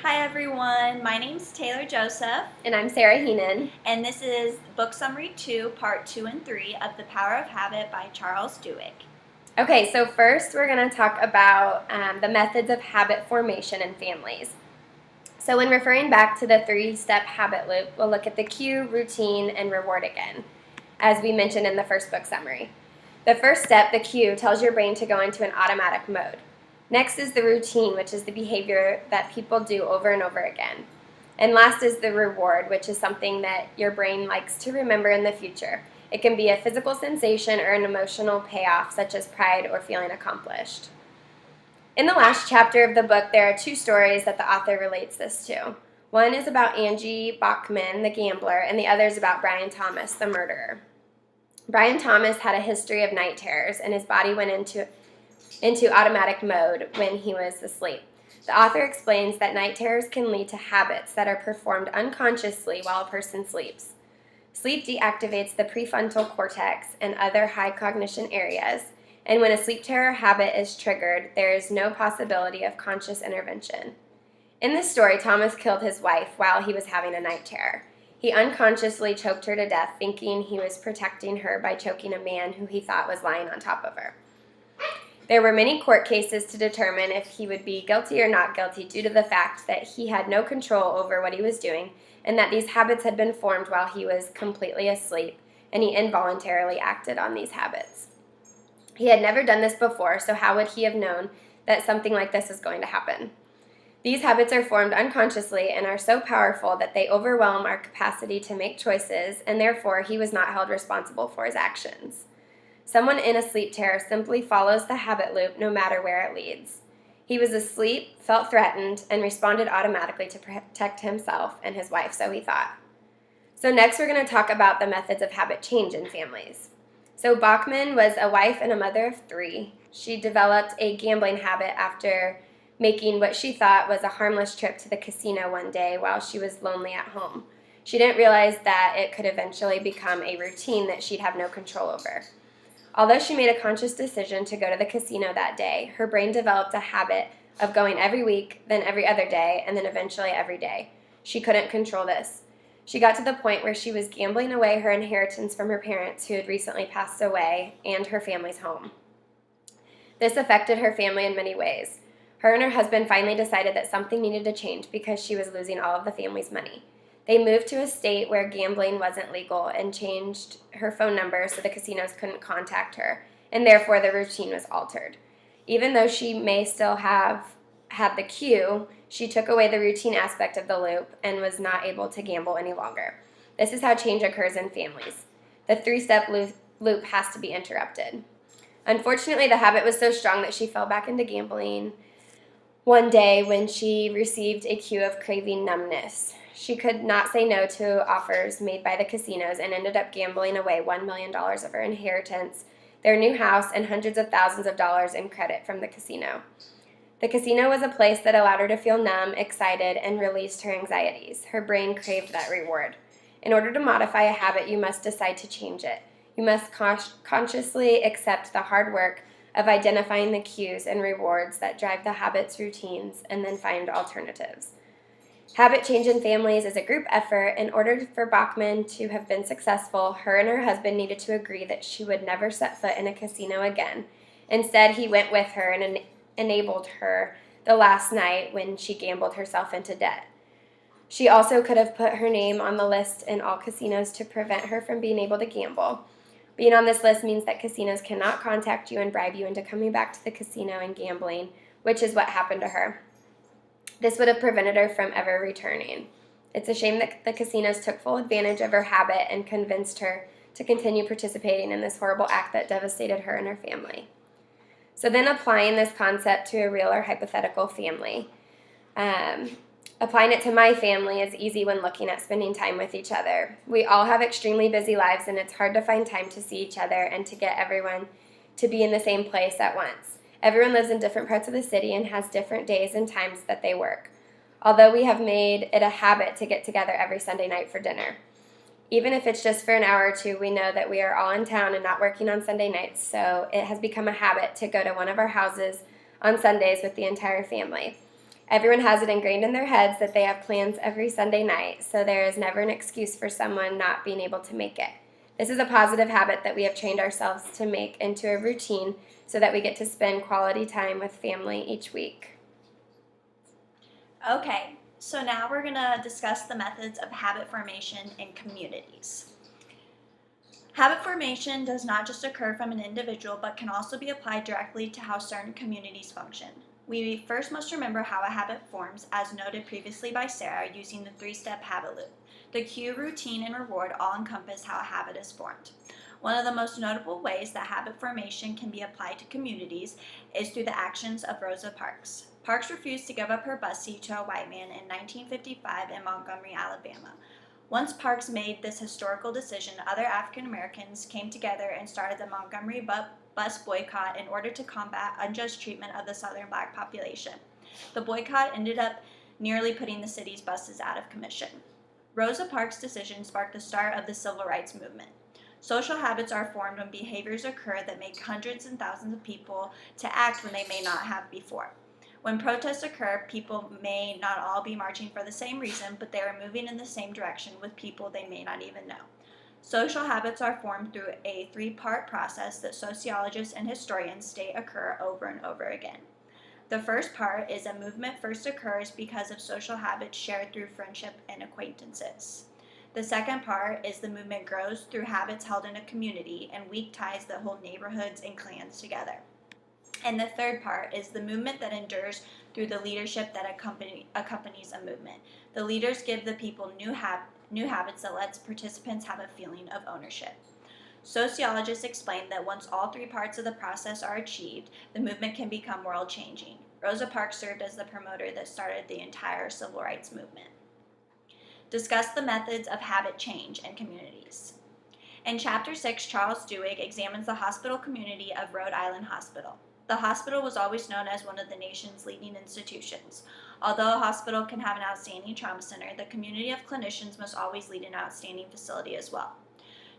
Hi everyone, my name's Taylor Joseph, And I'm Sarah Heenan. and this is Book Summary 2, Part 2 and 3 of The Power of Habit by Charles Duhigg. Okay, so first we're going to talk about the methods of habit formation in families. So when referring back to the three-step habit loop, we'll look at the cue, routine, and reward again, as we mentioned in the first book summary. The first step, the cue, tells your brain to go into an automatic mode. Next is the routine, which is the behavior that people do over and over again. And last is the reward, which is something that your brain likes to remember in the future. It can be a physical sensation or an emotional payoff, such as pride or feeling accomplished. In the last chapter of the book, there are two stories that the author relates this to. One is about Angie Bachman, the gambler, and the other is about Brian Thomas, the murderer. Brian Thomas had a history of night terrors, and his body went into automatic mode when he was asleep. The author explains that night terrors can lead to habits that are performed unconsciously while a person sleeps. Sleep deactivates the prefrontal cortex and other high cognition areas, and when a sleep terror habit is triggered, there is no possibility of conscious intervention. In this story, Thomas killed his wife while he was having a night terror. He unconsciously choked her to death, thinking he was protecting her by choking a man who he thought was lying on top of her. There were many court cases to determine if he would be guilty or not guilty due to the fact that he had no control over what he was doing and that these habits had been formed while he was completely asleep, and he involuntarily acted on these habits. He had never done this before, so how would he have known that something like this is going to happen? These habits are formed unconsciously and are so powerful that they overwhelm our capacity to make choices, and therefore he was not held responsible for his actions. Someone in a sleep terror simply follows the habit loop no matter where it leads. He was asleep, felt threatened, and responded automatically to protect himself and his wife, so he thought. So next we're going to talk about the methods of habit change in families. So Bachman was a wife and a mother of 3. She developed a gambling habit after making what she thought was a harmless trip to the casino one day while she was lonely at home. She didn't realize that it could eventually become a routine that she'd have no control over. Although she made a conscious decision to go to the casino that day, her brain developed a habit of going every week, then every other day, and then eventually every day. She couldn't control this. She got to the point where she was gambling away her inheritance from her parents who had recently passed away and her family's home. This affected her family in many ways. Her and her husband finally decided that something needed to change because she was losing all of the family's money. They moved to a state where gambling wasn't legal and changed her phone number so the casinos couldn't contact her, and therefore the routine was altered. Even though she may still have had the cue, she took away the routine aspect of the loop and was not able to gamble any longer. This is how change occurs in families. The 3-step loop has to be interrupted. Unfortunately, the habit was so strong that she fell back into gambling one day when she received a cue of craving numbness. She could not say no to offers made by the casinos and ended up gambling away $1 million of her inheritance, their new house, and hundreds of thousands of dollars in credit from the casino. The casino was a place that allowed her to feel numb, excited, and released her anxieties. Her brain craved that reward. In order to modify a habit, you must decide to change it. You must consciously accept the hard work of identifying the cues and rewards that drive the habit's routines and then find alternatives. Habit change in families is a group effort. In order for Bachman to have been successful, her and her husband needed to agree that she would never set foot in a casino again. Instead, he went with her and enabled her the last night when she gambled herself into debt. She also could have put her name on the list in all casinos to prevent her from being able to gamble. Being on this list means that casinos cannot contact you and bribe you into coming back to the casino and gambling, which is what happened to her. This would have prevented her from ever returning. It's a shame that the casinos took full advantage of her habit and convinced her to continue participating in this horrible act that devastated her and her family. So then applying this concept to a real or hypothetical family. Applying it to my family is easy when looking at spending time with each other. We all have extremely busy lives, and it's hard to find time to see each other and to get everyone to be in the same place at once. Everyone lives in different parts of the city and has different days and times that they work, although we have made it a habit to get together every Sunday night for dinner. Even if it's just for an hour or two, we know that we are all in town and not working on Sunday nights, so it has become a habit to go to one of our houses on Sundays with the entire family. Everyone has it ingrained in their heads that they have plans every Sunday night, so there is never an excuse for someone not being able to make it. This is a positive habit that we have trained ourselves to make into a routine so that we get to spend quality time with family each week. Okay, so now we're going to discuss the methods of habit formation in communities. Habit formation does not just occur from an individual, but can also be applied directly to how certain communities function. We first must remember how a habit forms, as noted previously by Sarah, using the three-step habit loop. The cue, routine, and reward all encompass how a habit is formed. One of the most notable ways that habit formation can be applied to communities is through the actions of Rosa Parks. Parks refused to give up her bus seat to a white man in 1955 in Montgomery, Alabama. Once Parks made this historical decision, other African Americans came together and started the Montgomery bus boycott in order to combat unjust treatment of the Southern black population. The boycott ended up nearly putting the city's buses out of commission. Rosa Parks' decision sparked the start of the civil rights movement. Social habits are formed when behaviors occur that make hundreds and thousands of people to act when they may not have before. When protests occur, people may not all be marching for the same reason, but they are moving in the same direction with people they may not even know. Social habits are formed through a three-part process that sociologists and historians state occur over and over again. The first part is a movement first occurs because of social habits shared through friendship and acquaintances. The second part is the movement grows through habits held in a community and weak ties that hold neighborhoods and clans together. And the third part is the movement that endures through the leadership that accompanies a movement. The leaders give the people new habits that lets participants have a feeling of ownership. Sociologists explain that once all three parts of the process are achieved, the movement can become world-changing. Rosa Parks served as the promoter that started the entire civil rights movement. Discuss the methods of habit change in communities. In Chapter 6, Charles Duhigg examines the hospital community of Rhode Island Hospital. The hospital was always known as one of the nation's leading institutions. Although a hospital can have an outstanding trauma center, the community of clinicians must always lead an outstanding facility as well.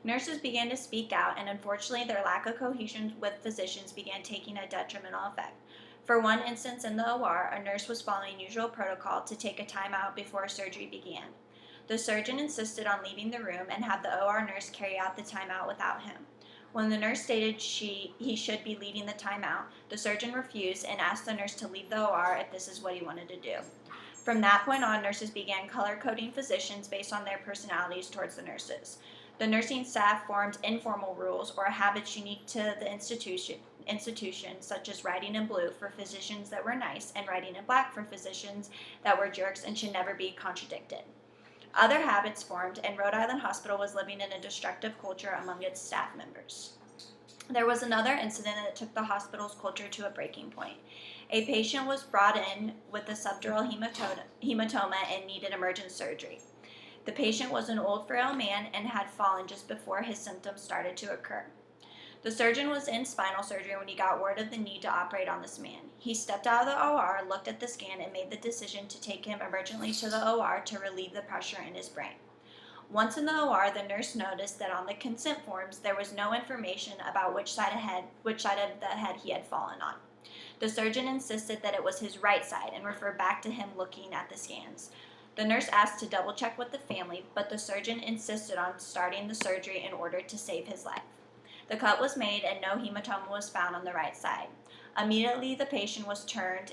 Nurses began to speak out, and unfortunately their lack of cohesion with physicians began taking a detrimental effect. For one instance in the OR, a nurse was following usual protocol to take a time out before surgery began. The surgeon insisted on leaving the room and had the OR nurse carry out the timeout without him. When the nurse stated he should be leading the timeout, the surgeon refused and asked the nurse to leave the OR if this is what he wanted to do. From that point on, nurses began color-coding physicians based on their personalities towards the nurses. The nursing staff formed informal rules or habits unique to the institution, such as writing in blue for physicians that were nice and writing in black for physicians that were jerks and should never be contradicted. Other habits formed, and Rhode Island Hospital was living in a destructive culture among its staff members. There was another incident that took the hospital's culture to a breaking point. A patient was brought in with a subdural hematoma and needed emergent surgery. The patient was an old, frail man and had fallen just before his symptoms started to occur. The surgeon was in spinal surgery when he got word of the need to operate on this man. He stepped out of the OR, looked at the scan, and made the decision to take him emergently to the OR to relieve the pressure in his brain. Once in the OR, the nurse noticed that on the consent forms there was no information about which side of the head he had fallen on. The surgeon insisted that it was his right side and referred back to him looking at the scans. The nurse asked to double check with the family, but the surgeon insisted on starting the surgery in order to save his life. The cut was made and no hematoma was found on the right side. Immediately the patient was turned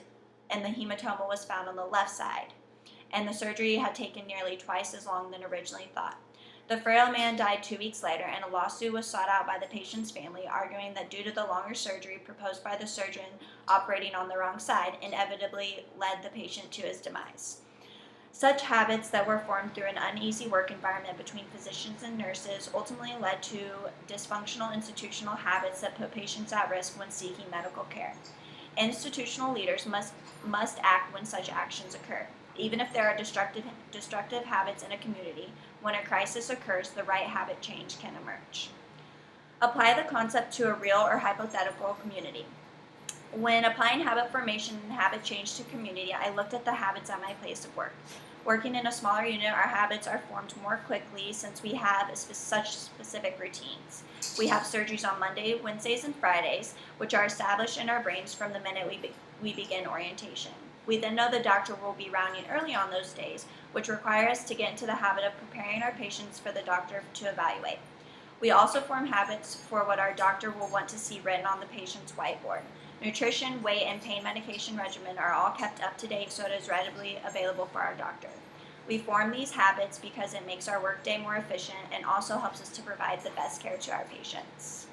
and the hematoma was found on the left side, and the surgery had taken nearly twice as long than originally thought. The frail man died 2 weeks later, and a lawsuit was sought out by the patient's family, arguing that due to the longer surgery proposed by the surgeon operating on the wrong side, inevitably led the patient to his demise. Such habits that were formed through an uneasy work environment between physicians and nurses ultimately led to dysfunctional institutional habits that put patients at risk when seeking medical care. Institutional leaders must act when such actions occur. Even if there are destructive habits in a community, when a crisis occurs, the right habit change can emerge. Apply the concept to a real or hypothetical community. When applying habit formation and habit change to community, I looked at the habits at my place of work. Working in a smaller unit, our habits are formed more quickly since we have such specific routines. We have surgeries on Monday, Wednesdays, and Fridays, which are established in our brains from the minute we begin orientation. We then know the doctor will be rounding early on those days, which requires us to get into the habit of preparing our patients for the doctor to evaluate. We also form habits for what our doctor will want to see written on the patient's whiteboard. Nutrition, weight, and pain medication regimen are all kept up to date so it is readily available for our doctor. We form these habits because it makes our workday more efficient and also helps us to provide the best care to our patients.